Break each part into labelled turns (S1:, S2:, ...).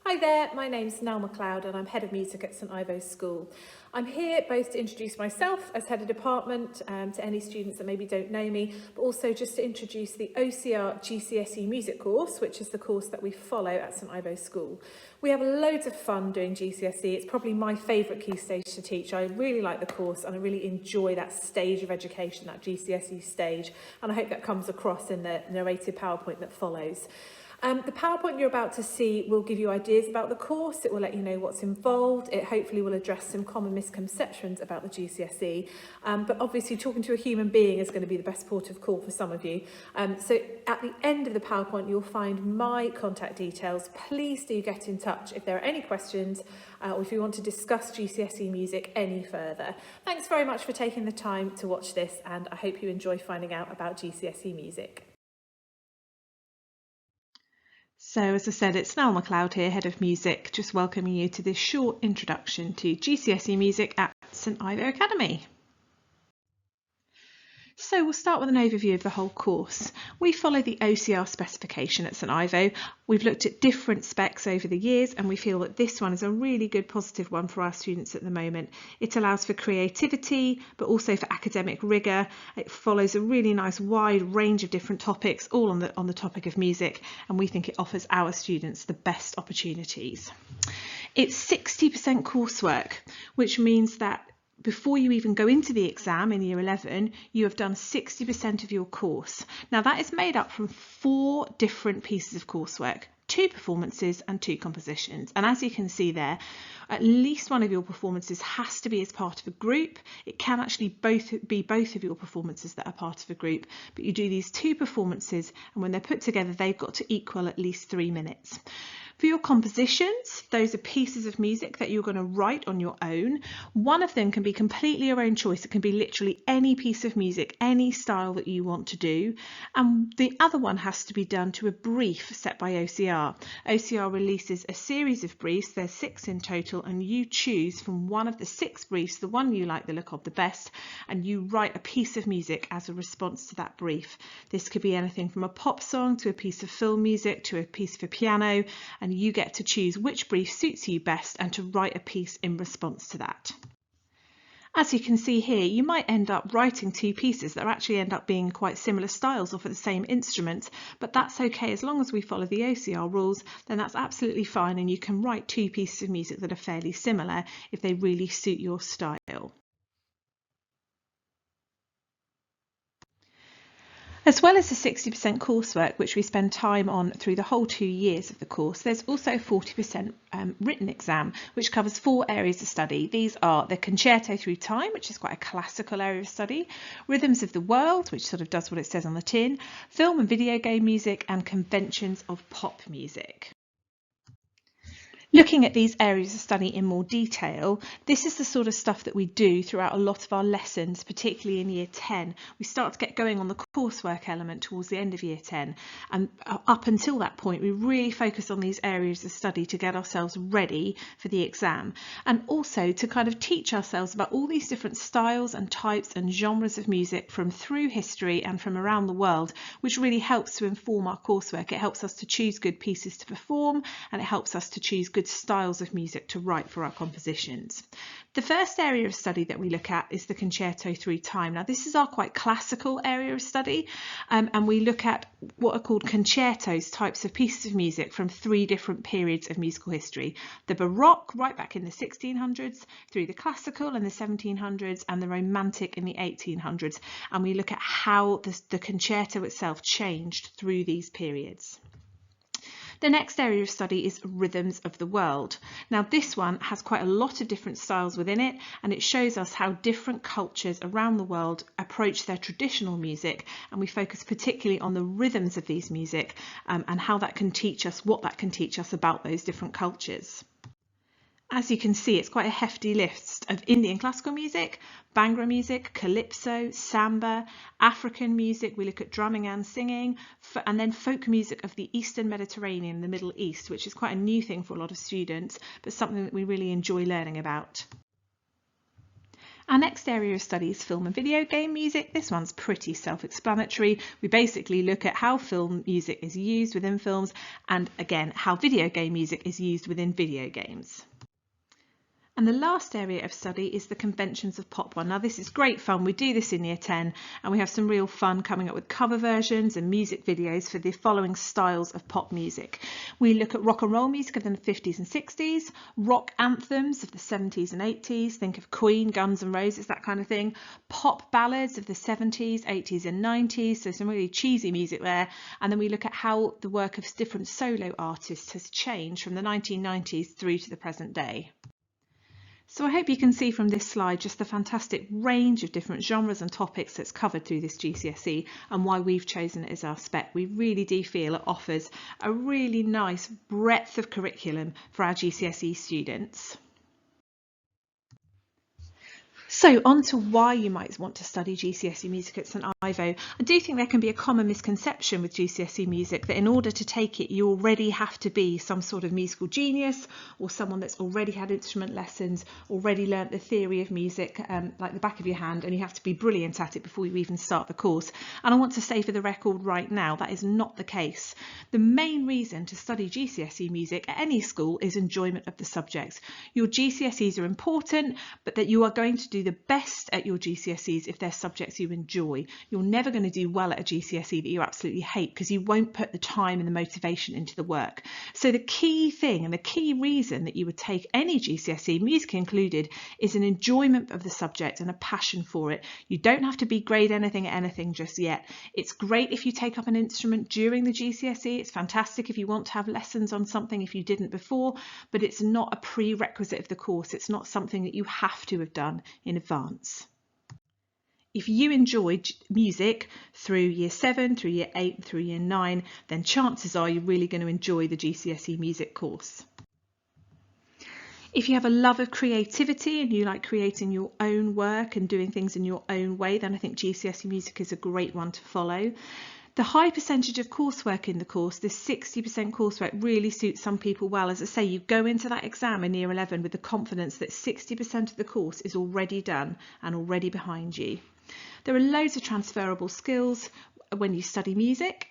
S1: Hi there, my name's Nell MacLeod and I'm Head of Music at St Ivo's School. I'm here both to introduce myself as Head of Department to any students that maybe don't know me, but also just to introduce the OCR GCSE Music course, which is the course that we follow at St Ivo's School. We have loads of fun doing GCSE. It's probably my favourite key stage to teach. I really like the course and I really enjoy that stage of education, that GCSE stage, and I hope that comes across in the narrated PowerPoint that follows. The PowerPoint you're about to see will give you ideas about the course. It will let you know what's involved. It hopefully will address some common misconceptions about the GCSE. But obviously talking to a human being is going to be the best port of call for some of you. So at the end of the PowerPoint, you'll find my contact details. Please do get in touch if there are any questions or if you want to discuss GCSE music any further. Thanks very much for taking the time to watch this, and I hope you enjoy finding out about GCSE music.
S2: So as I said, it's Nell MacLeod here, Head of Music, just welcoming you to this short introduction to GCSE music at St Ivo Academy. So we'll start with an overview of the whole course. We follow the OCR specification at St Ivo. We've looked at different specs over the years and we feel that this one is a really good positive one for our students at the moment. It allows for creativity but also for academic rigour. It follows a really nice wide range of different topics, all on the topic of music, and we think it offers our students the best opportunities. It's 60% coursework, which means that before you even go into the exam in year 11, you have done 60% of your course. Now that is made up from 4 different pieces of coursework, 2 performances and 2 compositions. And as you can see there, at least one of your performances has to be as part of a group. It can actually be both of your performances that are part of a group, but you do these 2 performances and when they're put together, they've got to equal at least 3 minutes. For your compositions, those are pieces of music that you're going to write on your own. One of them can be completely your own choice. It can be literally any piece of music, any style that you want to do. And the other one has to be done to a brief set by OCR. OCR releases a series of briefs, there's 6 in total, and you choose from one of the 6 briefs, the one you like the look of the best, and you write a piece of music as a response to that brief. This could be anything from a pop song to a piece of film music to a piece for piano, and you get to choose which brief suits you best and to write a piece in response to that. As you can see here, you might end up writing 2 pieces that actually end up being quite similar styles or for the same instrument, but that's okay as long as we follow the OCR rules, then that's absolutely fine, and you can write 2 pieces of music that are fairly similar if they really suit your style. As well as the 60% coursework, which we spend time on through the whole 2 years of the course, there's also a 40% written exam, which covers 4 areas of study. These are the Concerto Through Time, which is quite a classical area of study, Rhythms of the World, which sort of does what it says on the tin, Film and Video Game Music, and Conventions of Pop Music. Looking at these areas of study in more detail, this is the sort of stuff that we do throughout a lot of our lessons, particularly in year 10. We start to get going on the coursework element towards the end of year 10, and up until that point we really focus on these areas of study to get ourselves ready for the exam, and also to kind of teach ourselves about all these different styles and types and genres of music from through history and from around the world, which really helps to inform our coursework. It helps us to choose good pieces to perform, and it helps us to choose good styles of music to write for our compositions. The first area of study that we look at is the Concerto Through Time. Now this is our quite classical area of study, and we look at what are called concertos, types of pieces of music from 3 different periods of musical history. The Baroque right back in the 1600s, through the classical in the 1700s, and the Romantic in the 1800s, and we look at how the concerto itself changed through these periods. The next area of study is Rhythms of the World. Now this one has quite a lot of different styles within it, and it shows us how different cultures around the world approach their traditional music, and we focus particularly on the rhythms of these music and how that can teach us, what that can teach us about those different cultures. As you can see, it's quite a hefty list of Indian classical music, Bhangra music, calypso, samba, African music. We look at drumming and singing, and then folk music of the Eastern Mediterranean, the Middle East, which is quite a new thing for a lot of students, but something that we really enjoy learning about. Our next area of study is film and video game music. This one's pretty self-explanatory. We basically look at how film music is used within films and again how video game music is used within video games. And the last area of study is the conventions of pop one. Now this is great fun. We do this in year 10 and we have some real fun coming up with cover versions and music videos for the following styles of pop music. We look at rock and roll music of the 50s and 60s, rock anthems of the 70s and 80s, think of Queen, Guns N' Roses, that kind of thing, pop ballads of the 70s, 80s and 90s, so some really cheesy music there. And then we look at how the work of different solo artists has changed from the 1990s through to the present day. So I hope you can see from this slide just the fantastic range of different genres and topics that's covered through this GCSE and why we've chosen it as our spec. We really do feel it offers a really nice breadth of curriculum for our GCSE students. So on to why you might want to study GCSE music at St Ivo. I do think there can be a common misconception with GCSE music that in order to take it you already have to be some sort of musical genius or someone that's already had instrument lessons, already learnt the theory of music like the back of your hand, and you have to be brilliant at it before you even start the course. And I want to say for the record right now that is not the case. The main reason to study GCSE music at any school is enjoyment of the subject. Your GCSEs are important, but that you are going to do the best at your GCSEs if they're subjects you enjoy. You're never going to do well at a GCSE that you absolutely hate because you won't put the time and the motivation into the work. So the key thing and the key reason that you would take any GCSE, music included, is an enjoyment of the subject and a passion for it. You don't have to be grade anything at anything just yet. It's great if you take up an instrument during the GCSE. It's fantastic if you want to have lessons on something if you didn't before, but it's not a prerequisite of the course. It's not something that you have to have done in advance. If you enjoyed music through year 7, through year 8, through year 9, then chances are you're really going to enjoy the GCSE music course. If you have a love of creativity and you like creating your own work and doing things in your own way, then I think GCSE music is a great one to follow. The high percentage of coursework in the course, this 60% coursework, really suits some people well. As I say, you go into that exam in year 11 with the confidence that 60% of the course is already done and already behind you. There are loads of transferable skills when you study music,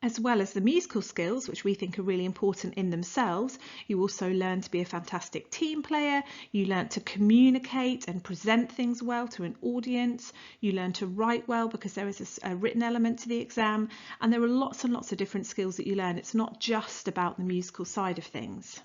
S2: as well as the musical skills, which we think are really important in themselves. You also learn to be a fantastic team player, you learn to communicate and present things well to an audience, you learn to write well because there is a written element to the exam, and there are lots and lots of different skills that you learn. It's not just about the musical side of things.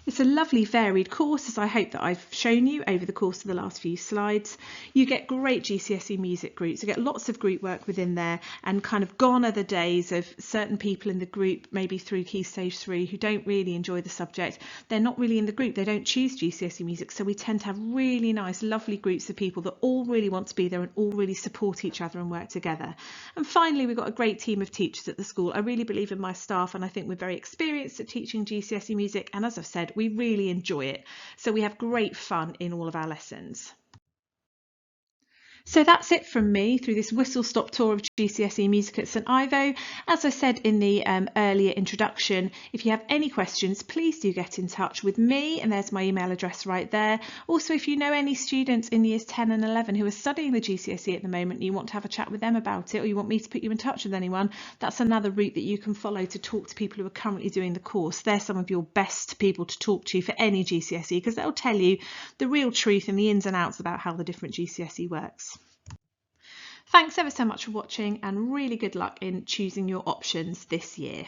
S2: It's a lovely varied course, as I hope that I've shown you over the course of the last few slides. You get great GCSE music groups, you get lots of group work within there, and kind of gone are the days of certain people in the group, maybe through Key Stage 3, who don't really enjoy the subject. They're not really in the group, they don't choose GCSE music, so we tend to have really nice, lovely groups of people that all really want to be there and all really support each other and work together. And finally, we've got a great team of teachers at the school. I really believe in my staff, and I think we're very experienced at teaching GCSE music, and as I've said, we really enjoy it. So we have great fun in all of our lessons. So that's it from me through this whistle-stop tour of GCSE music at St Ivo. As I said in the earlier introduction, if you have any questions, please do get in touch with me, and there's my email address right there. Also, if you know any students in years 10 and 11 who are studying the GCSE at the moment and you want to have a chat with them about it, or you want me to put you in touch with anyone, that's another route that you can follow to talk to people who are currently doing the course. They're some of your best people to talk to for any GCSE because they'll tell you the real truth and the ins and outs about how the different GCSE works. Thanks ever so much for watching, and really good luck in choosing your options this year.